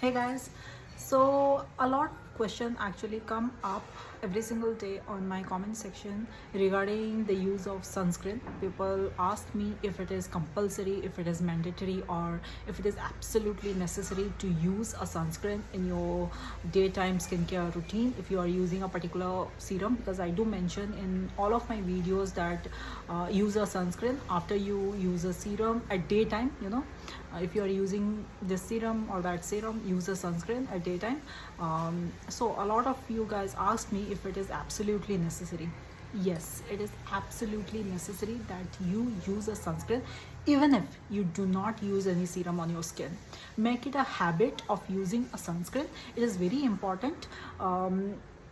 Hey guys, so a lot question actually come up every single day on my comment section regarding the use of sunscreen. People ask me if it is compulsory, if it is mandatory, or if it is absolutely necessary to use a sunscreen in your daytime skincare routine if you are using a particular serum, because I do mention in all of my videos that use a sunscreen after you use a serum at daytime. If you are using this serum or that serum, use a sunscreen at daytime. So a lot of you guys asked me if it is absolutely necessary. Yes, it is absolutely necessary that you use a sunscreen even if you do not use any serum on your skin. Make it a habit of using a sunscreen. It is very important.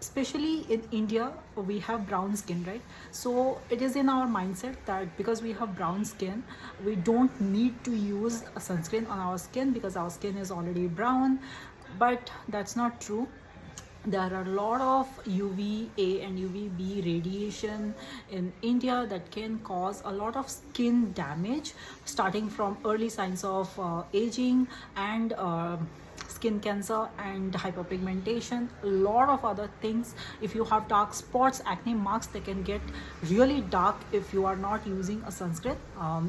Especially in India, we have brown skin, right? So it is in our mindset that because we have brown skin, we don't need to use a sunscreen on our skin because our skin is already brown. But that's not true. There are a lot of UVA and UVB radiation in India that can cause a lot of skin damage, starting from early signs of aging and skin cancer and hyperpigmentation, a lot of other things. If you have dark spots, acne marks, they can get really dark if you are not using a sunscreen,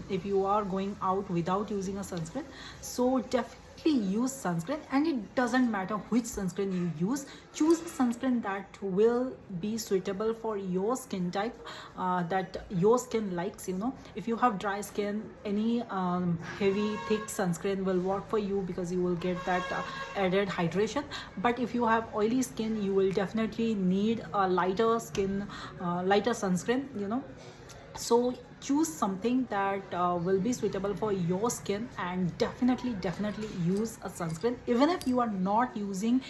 if you are going out without using a sunscreen. So definitely use sunscreen, and it doesn't matter which sunscreen you use. Choose a sunscreen that will be suitable for your skin type, that your skin likes. If you have dry skin, any heavy thick sunscreen will work for you because you will get that added hydration. But if you have oily skin, you will definitely need a lighter sunscreen. So choose something that will be suitable for your skin, and definitely use a sunscreen even if you are not using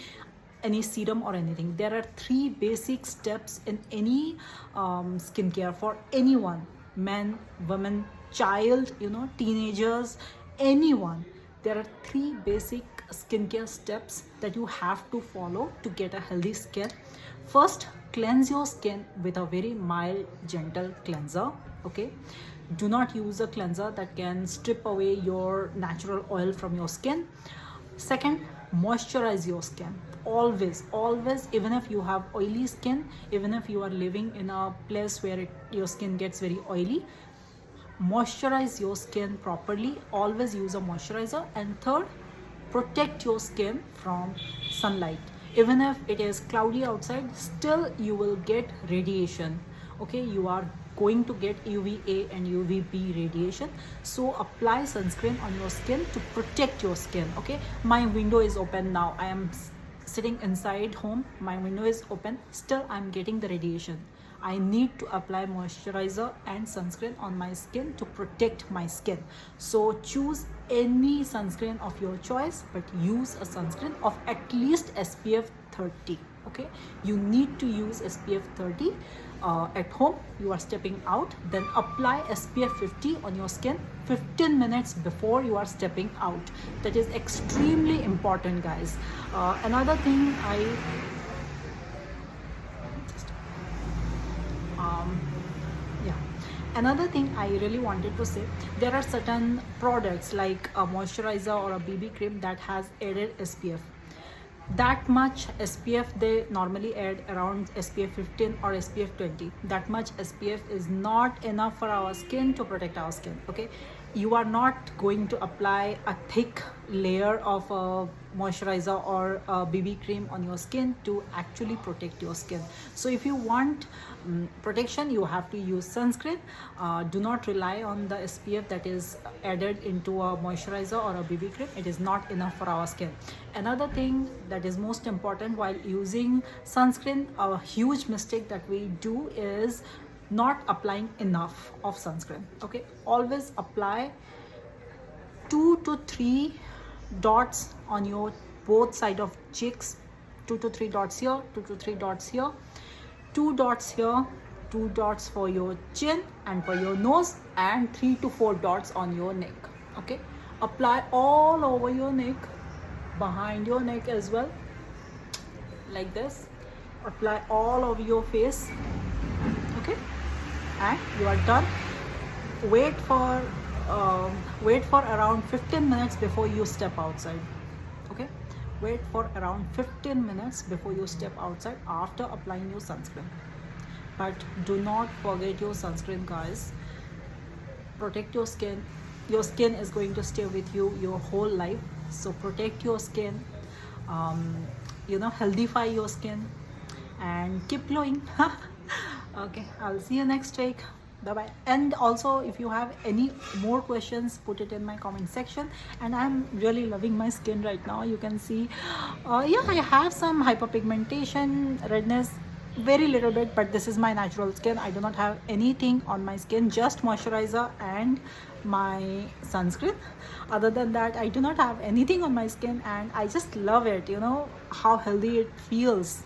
any serum or anything. There are 3 basic steps in any skincare for anyone: men, women, child, teenagers, anyone. There are 3 basic skincare steps that you have to follow to get a healthy skin. First, cleanse your skin with a very mild, gentle cleanser. Okay, do not use a cleanser that can strip away your natural oil from your skin. Second, moisturize your skin. Always, even if you have oily skin, even if you are living in a place where your skin gets very oily, moisturize your skin properly. Always use a moisturizer. And third, protect your skin from sunlight. Even if it is cloudy outside, still you will get radiation. Okay, you are going to get UVA and UVB radiation. So apply sunscreen on your skin to protect your skin. Okay, my window is open now. I am sitting inside home. My window is open. Still I'm getting the radiation. I need to apply moisturizer and sunscreen on my skin to protect my skin. So choose any sunscreen of your choice, but use a sunscreen of at least SPF 30. Okay, you need to use SPF 30 at home. You are stepping out, then apply SPF 50 on your skin 15 minutes before you are stepping out. That is extremely important, guys. Another thing Another thing I really wanted to say, there are certain products like a moisturizer or a BB cream that has added SPF. That much SPF they normally add around SPF 15 or SPF 20. That much SPF is not enough for our skin to protect our skin. Okay, you are not going to apply a thick layer of a moisturizer or a BB cream on your skin to actually protect your skin. So if you want protection, you have to use sunscreen. Do not rely on the SPF that is added into a moisturizer or a BB cream. It is not enough for our skin. Another thing that is most important while using sunscreen, a huge mistake that we do is not applying enough of sunscreen. Okay, always apply 2 to 3 dots on your both side of cheeks. 2 to 3 dots here, 2 to 3 dots here, 2 dots here, 2 dots for your chin and for your nose, and 3 to 4 dots on your neck. Okay, apply all over your neck, behind your neck as well, like this. Apply all over your face. Okay, and you are done. Wait for around 15 minutes before you step outside. Okay, wait for around 15 minutes before you step outside after applying your sunscreen. But do not forget your sunscreen, guys. Protect your skin. Your skin is going to stay with you your whole life, so protect your skin. um, Healthify your skin and keep glowing. Okay, I'll see you next week. Bye bye. And also, if you have any more questions, put it in my comment section. And I'm really loving my skin right now. You can see, yeah, I have some hyperpigmentation, redness, very little bit, but this is my natural skin. I do not have anything on my skin, just moisturizer and my sunscreen. Other than that, I do not have anything on my skin, and I just love it. You know how healthy it feels.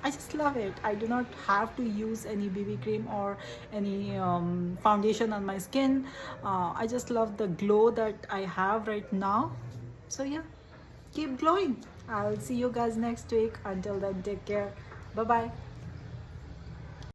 I just love it. I do not have to use any BB cream or any foundation on my skin. I just love the glow that I have right now. So yeah, keep glowing. I'll see you guys next week. Until then, take care. Bye bye.